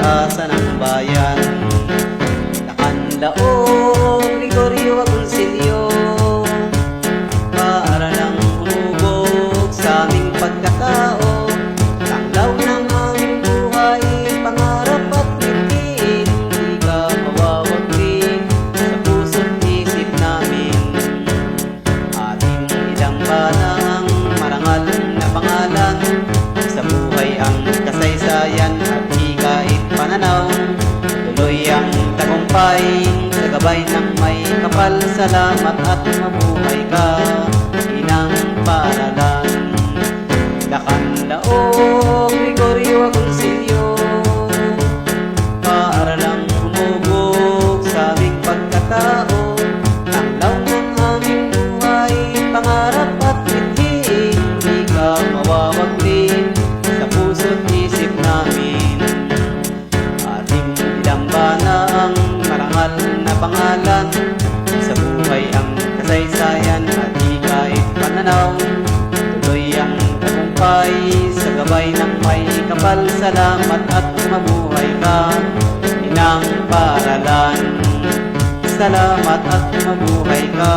pag-asa ng bayan. Nakanlaong Gregorio Agoncillo, para lang humubog sa aming pagkatao. Tanglaw ng aming buhay, pangarap at mithiin, di ka mawawagli sa puso't isip namin. Ating idambana ang marangal na pangalan, sa buhay ang kasaysayan at hikait pananaw. Tuloy ang tagumpay sa gabay ng may kapal. Salamat at mabuhay ka, inang paaralan. Nakanlaong Gregorio Agoncillo, para lang humubog sa aming pagkatao. Tanglaw ng aming buhay, pangarap at mithiin, di ka mawawagli sa puso't isip namin. Ating idambana ang marangal na pangalan, sa buhay ang kasaysayan at hikait pananaw. Tuloy ang tagumpay sa gabay ng may kapal. Salamat at mabuhay ka, inang paaralan. Salamat at mabuhay ka.